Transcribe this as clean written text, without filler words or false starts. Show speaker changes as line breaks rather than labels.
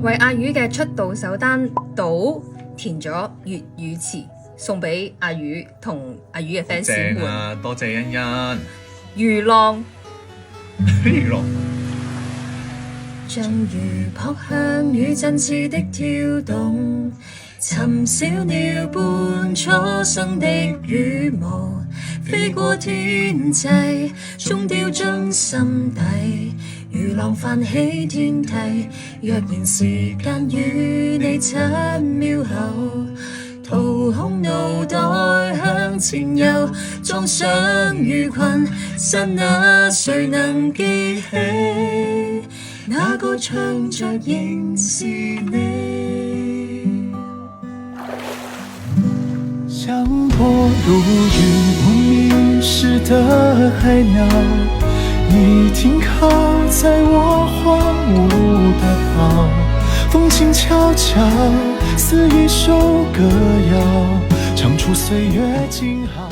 為阿魚嘅出道首單《島》填咗粵語詞，送俾阿魚同阿魚嘅 fans 們。
正啊，多謝欣欣。
魚浪，
魚浪。
像魚撲向雨振翅的跳動，尋小鳥般初生的羽毛，飛過天際，終掉進心底。魚浪泛起天梯，若然時間與你7秒後，掏空腦袋向前游，撞上魚群，剎那誰能記起？那個唱着仍是你。
像破入雨梦迷失的海鸟，你停靠在我荒芜的岛，风轻悄悄，似一首歌谣，唱出岁月静好。